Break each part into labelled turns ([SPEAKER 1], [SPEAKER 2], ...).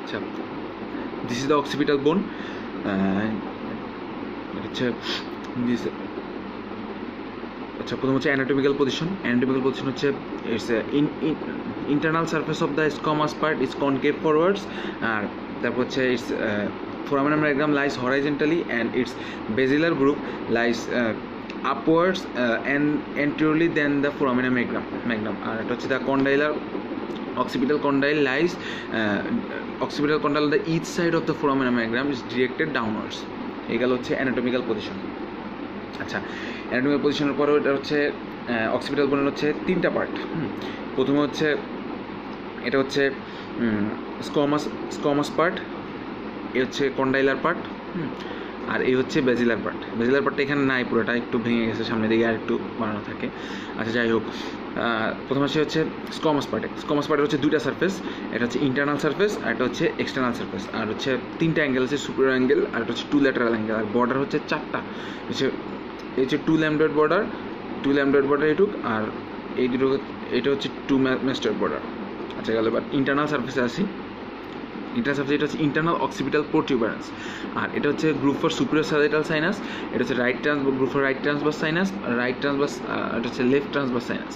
[SPEAKER 1] আচ্ছা, this is the occipital বোন। হচ্ছে আচ্ছা, প্রথম হচ্ছে অ্যানাটমিক্যাল পজিশন। অ্যানাটমিক্যাল পজিশন হচ্ছে its internal surface of the squamous part is concave forwards, আর তারপর হচ্ছে its foramen magnum lies horizontally and its basilar group lies upwards and anteriorly than the foramen magnum. আর এটা হচ্ছে the condylar occipital condyle lies occipital condyle the each side of the foramen magnum is directed downwards. এই গেল হচ্ছে anatomical position. আচ্ছা, anatomical পজিশনের পরে এটা হচ্ছে অক্সিপিটাল বোনের হচ্ছে তিনটা পার্ট। প্রথমে হচ্ছে এটা হচ্ছে স্কোমাস পার্ট, এ হচ্ছে কন্ডাইলার পার্ট, আর এই হচ্ছে বেজিলার পার্ট। বেজিলার পার্টটা এখানে নাই, পুরোটা একটু ভেঙে গেছে, সামনের দিকে আর একটু বানানো থাকে। আচ্ছা, যাই হোক, প্রথমে হচ্ছে স্কোমাস পার্টে। স্কোমাস পার্টের হচ্ছে দুইটা সারফেস, এটা হচ্ছে ইন্টারনাল সারফেস আর এটা হচ্ছে এক্সটার্নাল সারফেস, আর হচ্ছে তিনটা অ্যাঙ্গেল হচ্ছে সুপিরিয়র অ্যাঙ্গেল, আর এটা হচ্ছে টু ল্যাটারাল অ্যাঙ্গেল, আর বর্ডার হচ্ছে চারটা, হচ্ছে এই হচ্ছে টু ল্যামডয়েড বর্ডার এটুক, আর এই দুটো এটা হচ্ছে টু ম্যাস্টয়েড বর্ডার। আচ্ছা, গেল। এবার ইন্টারনাল সারফেসে আসি। ইন্টারনাল সারফেস এটা হচ্ছে ইন্টারনাল অক্সিপিটাল প্রোটিউবারেন্স, আর এটা হচ্ছে group for superior sagittal sinus, এটা হচ্ছে group for right transverse sinus, এটা হচ্ছে লেফট ট্রান্সভার্স সাইনাস,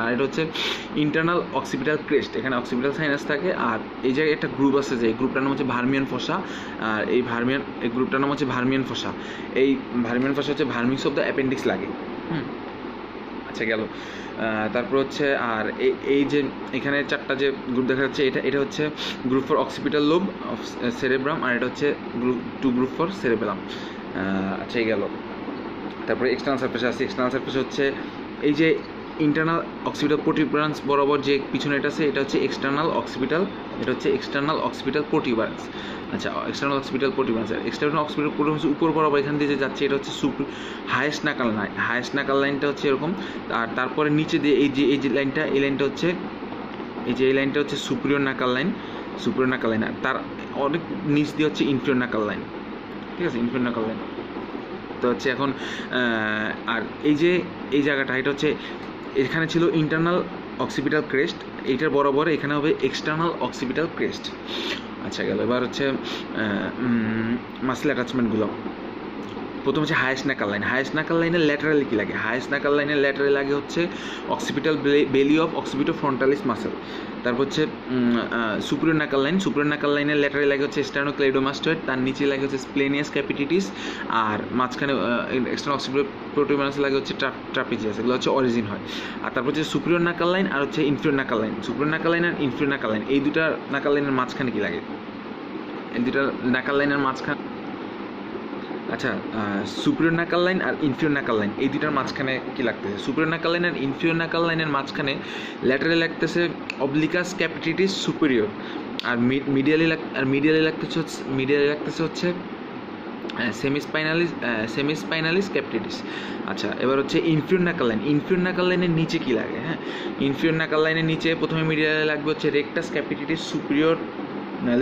[SPEAKER 1] আর এটা হচ্ছে ইন্টারনাল অক্সিপিটাল ক্রেস্ট, এখানে অক্সিপিটাল সাইনাস থাকে। আর এই জায়গায় একটা গ্রুপ আছে, যে এই গ্রুপটার নাম হচ্ছে ভার্মিয়ান ফসা, আর এই গ্রুপটার নাম হচ্ছে ভার্মিয়ান ফসা। এই ভার্মিয়ান ফসা হচ্ছে ভার্মিংস অফ দ্য অ্যাপেন্ডিক্স লাগে। আচ্ছা, গেল। তারপর হচ্ছে আর এই যে এখানে চারটা যে গ্রুপ দেখা যাচ্ছে, এটা হচ্ছে group for occipital lobe of cerebrum, আর এটা হচ্ছে গ্রুপ ফর সেরেবেলাম। আচ্ছা, এই গেল। তারপরে এক্সটার্নাল সারফেসে আসছে। এক্সটার্নাল সারফেসে হচ্ছে এই যে ইন্টারনাল অক্সিপিটাল প্রোটিউবারেন্স বরাবর যে পিছনে এটা আছে, এটা হচ্ছে এক্সটার্নাল অক্সিপিটাল প্রোটিউবারেন্স। আচ্ছা, external occipital protuberance, external occipital protuberance উপর বরাবর এখান দিয়ে যে যাচ্ছে, এটা হচ্ছে হাইয়েস্ট নাকাল লাইনটা হচ্ছে এরকম। আর তারপরে নিচে দিয়ে এই যে লাইনটা, এই লাইনটা হচ্ছে সুপিরিয়র নাকাল লাইন, আর তার অনেক নিচ দিয়ে হচ্ছে ইনফিরিয়র নাকাল লাইন। ঠিক আছে, ইনফিরিয়র নাকাল লাইন। তো হচ্ছে এখন আর এই জায়গাটা, এটা হচ্ছে এখানে ছিল ইন্টারনাল অক্সিপিটাল ক্রেস্ট, এইটার বরাবর এখানে হবে এক্সটার্নাল অক্সিপিটাল ক্রেস্ট। আচ্ছা, গেল। এবার হচ্ছে মাসল অ্যাটাচমেন্টগুলো। প্রথম হচ্ছে হাইয়েস্ট নাকাল লাইনের ল্যাটারালি কী লাগে? হাইয়েস্ট নাকাল লাইনের ল্যাটারালি লাগে হচ্ছে অক্সিপিটাল বেলি অফ অক্সিপিটো ফ্রন্টালিস মাসেল। তারপর হচ্ছে সুপিরিয়র নাকাল লাইনের ল্যাটারালি লাগে হচ্ছে স্টেরনোক্লেইডোমাস্টয়েড, তার নিচে লাগে হচ্ছে স্প্লেনিয়াস ক্যাপিটিটিস, আর মাঝখানে এক্সটার্নাল অক্সিপিটো প্রোটিউবারেন্স লাগে হচ্ছে ট্রাপিজিয়াস। এগুলো হচ্ছে অরিজিন হয়। আর তারপর হচ্ছে সুপিরিয়র নাকাল লাইন আর হচ্ছে ইনফিরিয়র নাকাল লাইন। সুপিরিয়র নাকাল লাইন আর ইনফিরিয়র নাকাল লাইন, এই দুটা নাকাল লাইনের মাঝখানে কী লাগে? এই দুটা নাকাল লাইনের মাঝখানে, আচ্ছা, সুপিরিয়র নাকাল লাইন আর ইনফিরিয়র নাকাল লাইন, এই দুটার মাঝখানে কি লাগতেছে? সুপিরিয়র নাকাল লাইন আর ইনফিরিয়র নাকাল লাইনের মাঝখানে ল্যাটারালি লাগতেছে অবলিকাস ক্যাপিটিটিস সুপিরিয়র, আর মিডিয়ালি লাগতেছে হচ্ছে সেমিস্পাইনালিস ক্যাপিটিটিস। আচ্ছা, এবার হচ্ছে ইনফিরিয়র নাকাল লাইনের নিচে কি লাগে? হ্যাঁ, ইনফিরিয়র নাকাল লাইনের নিচে প্রথমে মিডিয়ালি লাগবে হচ্ছে rectus capitis superior,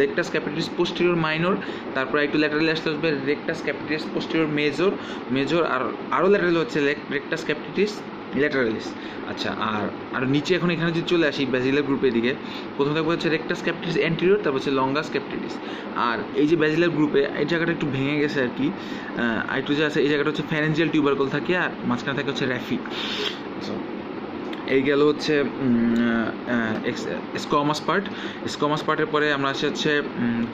[SPEAKER 1] rectus capitis posterior minor, তারপর একটু ল্যাটারালি আসতে হবে রেকটাস ক্যাপিটালিস পোস্টেরিয়র মেজর, আর আরও ল্যাটারালি হচ্ছে রেকটাস ক্যাপিটালিস ল্যাটারালিস। আচ্ছা, আর নিচে এখন এখানে যদি চলে আসি ব্যাজিলার গ্রুপের দিকে, প্রথম থাকবে হচ্ছে রেকটাস ক্যাপিটালিস অ্যান্টেরিয়র, তারপর হচ্ছে লঙ্গাস ক্যাপিটালিস। আর এই যে ব্যাজিলার গ্রুপে এই জায়গাটা একটু ভেঙে গেছে আর কি, একটু যে আছে এই জায়গাটা হচ্ছে ফ্যারেঞ্জিয়াল টিউবারকল থাকে, আর মাঝখানে থাকে হচ্ছে র্যাফি। এই গেল হচ্ছে স্কোমাস পার্টের পরে আমরা আসি হচ্ছে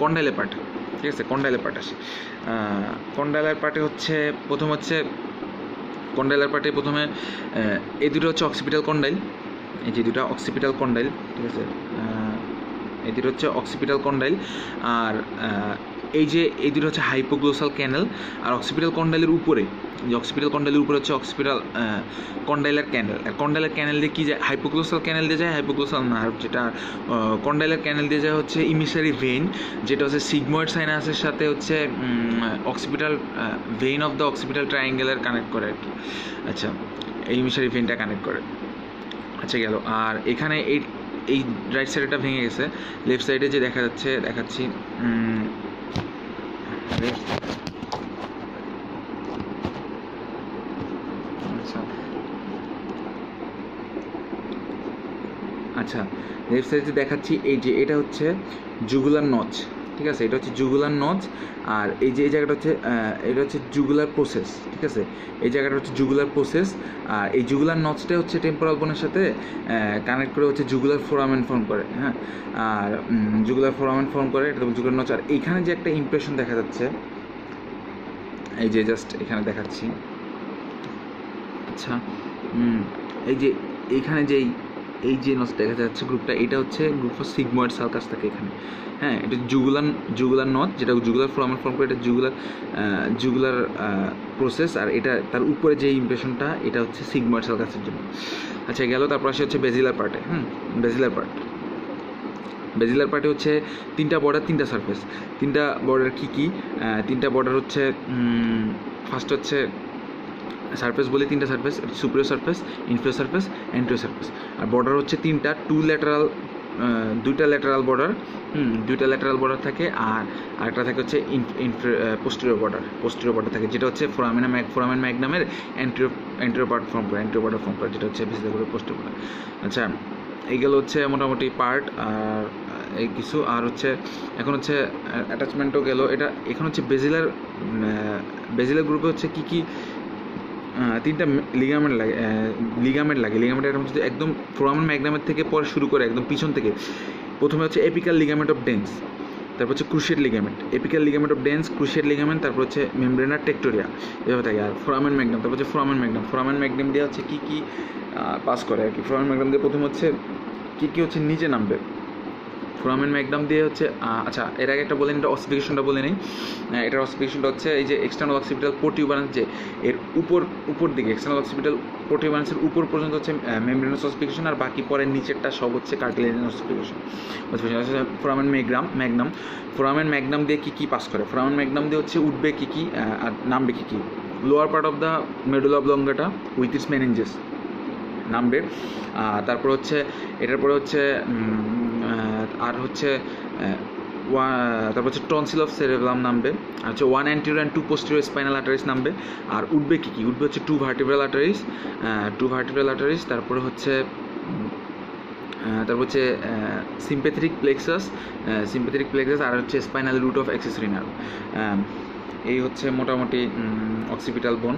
[SPEAKER 1] কন্ডাইলার পার্ট। ঠিক আছে, কন্ডাইলার পার্ট আসি। কন্ডাইলার পার্টে হচ্ছে প্রথমে এই দুটো হচ্ছে অক্সিপিটাল কন্ডাইল, এই যে দুটো অক্সিপিটাল কন্ডাইল। ঠিক আছে, এই দুটো হচ্ছে অক্সিপিটাল কন্ডাইল, আর এই দুটো হচ্ছে হাইপোগ্লোসাল ক্যানেল। আর অক্সিপিটাল কন্ডাইলের উপরে হচ্ছে অক্সিপিটাল কন্ডাইলার ক্যানেল। আর কন্ডাইলার ক্যানেল দিয়ে কি যায়? হাইপোগ্লোসাল ক্যানেল দিয়ে যায়, হাইপোগ্লোসাল নার্ভ, যেটা কন্ডাইলার ক্যানেল দিয়ে যায় হচ্ছে ইমিসারি ভেইন, যেটা হচ্ছে সিগময়েড সাইনাসের সাথে হচ্ছে occipital vein of the occipital ট্রায়াঙ্গেলের কানেক্ট করে আর কি। আচ্ছা, এই ইমিসারি ভেইনটা কানেক্ট করে। আচ্ছা, গেল। আর এখানে এই রাইট সাইডটা ভেঙে গেছে, লেফট সাইডে যে দেখাচ্ছি আচ্ছা, লেফট সাইডে দেখাচ্ছি, এই যে এটা হচ্ছে জুগুলার নচ, ঠিক আছে, এটা হচ্ছে জুগুলার নচ। আর এই যে এই জায়গাটা হচ্ছে এটা হচ্ছে জুগুলার প্রসেস, ঠিক আছে, এই জায়গাটা হচ্ছে জুগুলার প্রসেস। আর এই জুগুলার নচটা হচ্ছে টেম্পোরাল বোনের সাথে কানেক্ট করে হচ্ছে জুগুলার ফোরামেন ফর্ম করে, হ্যাঁ। আর জুগুলার ফোরামেন ফর্ম করে, এটা জুগুলার নচ। আর এইখানে যে একটা ইমপ্রেশন দেখা যাচ্ছে, এই যে জাস্ট এখানে দেখাচ্ছি, আচ্ছা, এই যে এইখানে যেই এই যে নচ দেখা যাচ্ছে গ্রুপটা, এটা হচ্ছে গ্রুপ অফ সিগময়েড সালকাস থাকে এখানে, হ্যাঁ। এটা জুগুলার নচ, যেটা জুগুলার ফোরামেন ফর্ম করে, এটা জুগুলার প্রসেস। আর এটা তার উপরে যে ইমপ্রেশনটা, এটা হচ্ছে সিগময়েড সালকাসের জন্য। আচ্ছা, গেল। তারপর আসে হচ্ছে বেজিলার পার্টে। বেজিলার পার্টে হচ্ছে তিনটা বর্ডার, তিনটা সারফেস। তিনটা বর্ডার কী কী? তিনটা বর্ডার হচ্ছে, ফার্স্ট হচ্ছে সারফেস বলে তিনটা surface, superior surface, inferior surface, anterior surface. আর বর্ডার হচ্ছে তিনটা, দুইটা ল্যাটারাল বর্ডার থাকে। আর আরেকটা থাকে হচ্ছে পোস্টেরিয়র বর্ডার থাকে, যেটা হচ্ছে ফোরামেন ম্যাগনামের অ্যান্টেরিয়র পার্ট ফর্ম করে, যেটা হচ্ছে বেসিক্যালি পোস্টেরিয়র বর্ডার। আচ্ছা, এইগুলো হচ্ছে মোটামুটি পার্ট। আর এই কিছু আর হচ্ছে এখন হচ্ছে অ্যাটাচমেন্টও গেল। এখন হচ্ছে বেজিলার গ্রুপে হচ্ছে কী তিনটা লিগামেন্ট লাগে। লিগামেন্টের মধ্যে একদম ফোরামেন ম্যাগনামের থেকে পরে শুরু করে একদম পিছন থেকে প্রথমে হচ্ছে এপিক্যাল লিগামেন্ট অফ ডেন্স, তারপর হচ্ছে cruciate ligament, apical ligament of dens, cruciate ligament, তারপর হচ্ছে মেমব্রেনার টেক্টোরিয়া, এভাবে থাকে। আর ফোরামেন ম্যাগনাম, তারপর হচ্ছে ফোরামেন ম্যাগনাম দিয়ে হচ্ছে কী পাস করে আর কি। ফোরামেন ম্যাগনাম দিয়ে প্রথমে হচ্ছে কী হচ্ছে নিচে নামবে ফোরামেন ম্যাগনাম দিয়ে হচ্ছে। আচ্ছা, এর আগে একটা বলে নিই, এটা অসিফিকেশনটা বলে নেই। এটার অসিফিকেশনটা হচ্ছে এই যে এক্সটার্নাল অক্সিপিটাল প্রোটিউবারেন্স, যে এর উপর দিকে এক্সটার্নাল অক্সিপিটাল প্রোটিউবারেন্সের উপর পর্যন্ত হচ্ছে মেমব্রেনাস অসিফিকেশন, আর বাকি পরের নিচেরটা সব হচ্ছে কার্টিলেজিনাস অসিফিকেশন। ফোরামেন ম্যাগনাম দিয়ে কী পাস করে? ফোরামেন ম্যাগনাম দিয়ে হচ্ছে উঠবে কী আর নামবে কী lower part of the medulla oblongata with its meninges নামবে। তারপর হচ্ছে এটার পরে হচ্ছে আর হচ্ছে তারপর হচ্ছে টনসিল অফ সেরেব্রাম নামবে। আর হচ্ছে 1 anterior and 2 posterior spinal arteries নামবে। আর উঠবে কী উঠবে হচ্ছে 2 vertebral arteries। তারপরে হচ্ছে সিম্প্যাথেটিক প্লেক্সাস, আর হচ্ছে spinal root of accessory nerve. এই হচ্ছে মোটামুটি অক্সিপিটাল বোন।